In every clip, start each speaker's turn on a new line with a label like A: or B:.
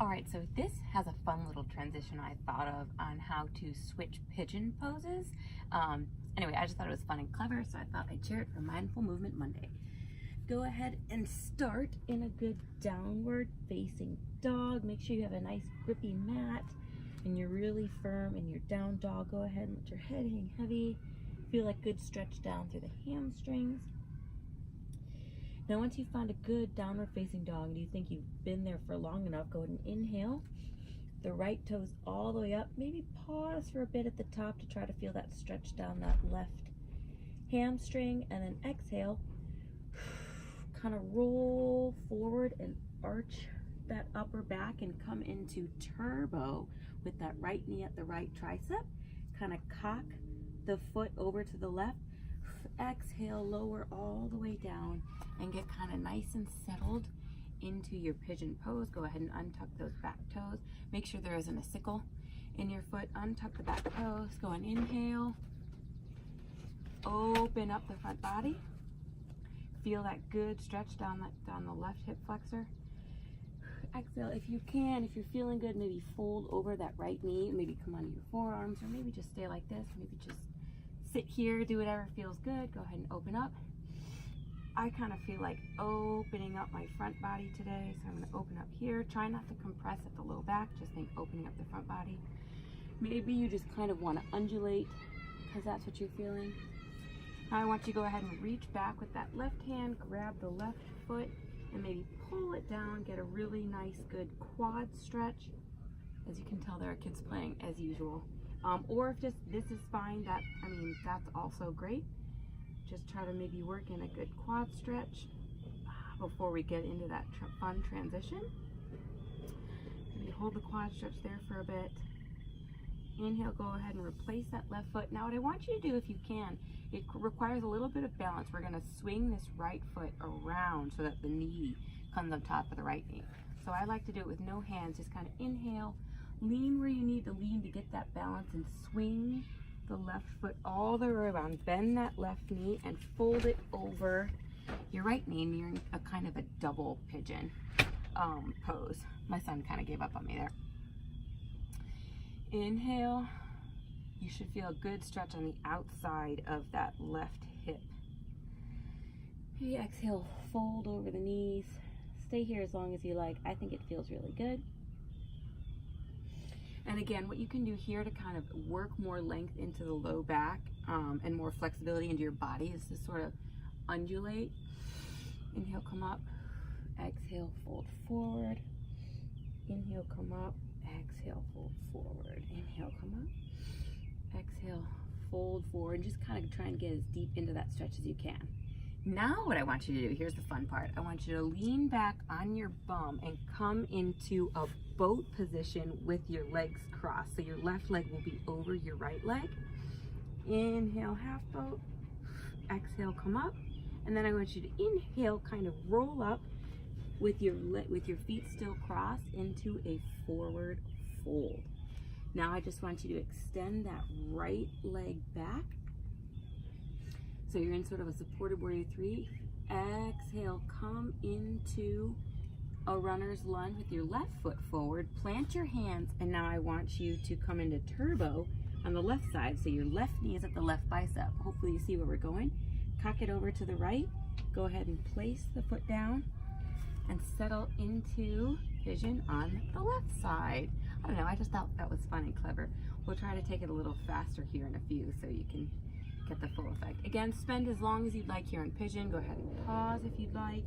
A: All right, so this has a fun little transition I thought of on how to switch pigeon poses. Anyway, I just thought it was fun and clever, so I thought I'd share it for Mindful Movement Monday. Go ahead and start in a good downward facing dog. Make sure you have a nice grippy mat and you're really firm in your down dog. Go ahead and let your head hang heavy. Feel like good stretch down through the hamstrings. Now once you find a good downward facing dog and you think you've been there for long enough, go ahead and inhale. The right toes all the way up. Maybe pause for a bit at the top to try to feel that stretch down that left hamstring, and then exhale. Kind of roll forward and arch that upper back and come into turbo with that right knee at the right tricep. Kind of cock the foot over to the left. Exhale, lower all the way down and get kind of nice and settled into your pigeon pose. Go ahead and untuck those back toes. Make sure there isn't a sickle in your foot. Untuck the back toes. Go and inhale. Open up the front body. Feel that good stretch down the left hip flexor. Exhale, if you can, if you're feeling good, maybe fold over that right knee. Maybe come onto your forearms, or maybe just stay like this. Maybe just sit here, do whatever feels good. Go ahead and open up. I kind of feel like opening up my front body today, so I'm going to open up here. Try not to compress at the low back, just think opening up the front body. Maybe you just kind of want to undulate because that's what you're feeling. Now I want you to go ahead and reach back with that left hand, grab the left foot, and maybe pull it down, get a really nice, good quad stretch. As you can tell, there are kids playing as usual. Or if just this is fine, that's also great. Just try to maybe work in a good quad stretch before we get into that fun transition. Maybe hold the quad stretch there for a bit. Inhale, go ahead and replace that left foot. Now what I want you to do, if you can, it requires a little bit of balance. We're gonna swing this right foot around so that the knee comes on top of the right knee. So I like to do it with no hands, just kind of inhale, lean where you need to lean to get that balance, and swing the left foot all the way around. Bend that left knee and fold it over your right knee, and you're in a kind of a double pigeon pose. My son kind of gave up on me there. Inhale. You should feel a good stretch on the outside of that left hip. Maybe exhale, fold over the knees. Stay here as long as you like. I think it feels really good. And again, what you can do here to kind of work more length into the low back and more flexibility into your body is to sort of undulate. Inhale, come up. Exhale, fold forward. Inhale, come up. Exhale, fold forward. Inhale, come up. Exhale, fold forward. Just kind of try and get as deep into that stretch as you can. Now what I want you to do, here's the fun part. I want you to lean back on your bum and come into a boat position with your legs crossed. So your left leg will be over your right leg. Inhale, half boat. Exhale, come up. And then I want you to inhale, kind of roll up with your feet still crossed into a forward fold. Now I just want you to extend that right leg back. So you're in sort of a supported warrior three. Exhale, come into a runner's lunge with your left foot forward. Plant your hands, and now I want you to come into turbo on the left side. So your left knee is at the left bicep. Hopefully you see where we're going. Cock it over to the right. Go ahead and place the foot down and settle into pigeon on the left side. I don't know, I just thought that was fun and clever. We'll try to take it a little faster here in a few so you can get the full effect. Again, spend as long as you'd like here in pigeon. Go ahead and pause if you'd like.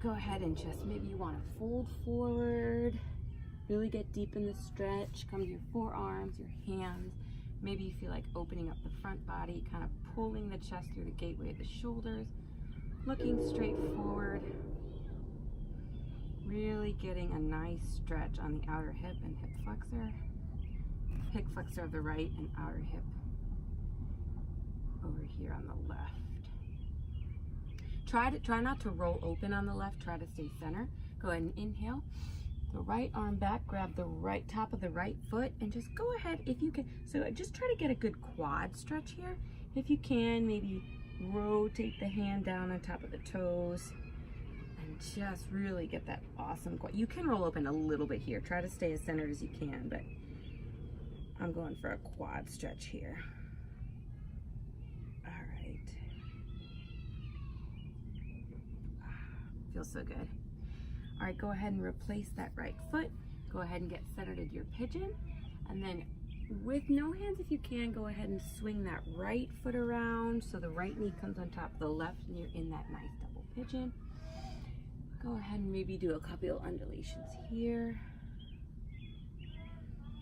A: Go ahead and just, maybe you want to fold forward, really get deep in the stretch, come to your forearms, your hands. Maybe you feel like opening up the front body, kind of pulling the chest through the gateway of the shoulders, looking straight forward. Really getting a nice stretch on the outer hip and hip flexor of the right, and outer hip over here on the left. Try not to roll open on the left, try to stay center. Go ahead and inhale. The right arm back, grab the right top of the right foot, and just go ahead if you can. So just try to get a good quad stretch here. If you can, maybe rotate the hand down on top of the toes and just really get that awesome quad. You can roll open a little bit here. Try to stay as centered as you can, but I'm going for a quad stretch here. All right. Feels so good. All right, go ahead and replace that right foot. Go ahead and get centered into your pigeon. And then with no hands, if you can, go ahead and swing that right foot around so the right knee comes on top of the left and you're in that nice double pigeon. Go ahead and maybe do a couple of undulations here.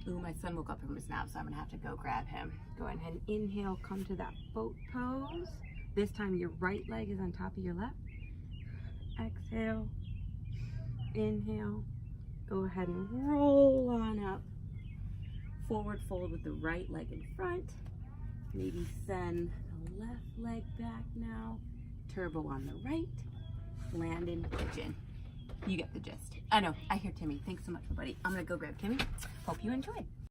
A: Ooh, my son woke up from his nap, so I'm gonna have to go grab him. Go ahead and inhale, come to that boat pose. This time your right leg is on top of your left. Exhale, inhale. Go ahead and roll on up. Forward fold with the right leg in front. Maybe send the left leg back now. Turbo on the right. Land in pigeon. You get the gist. I know, I hear Timmy. Thanks so much, buddy. I'm gonna go grab Timmy. Hope you enjoyed.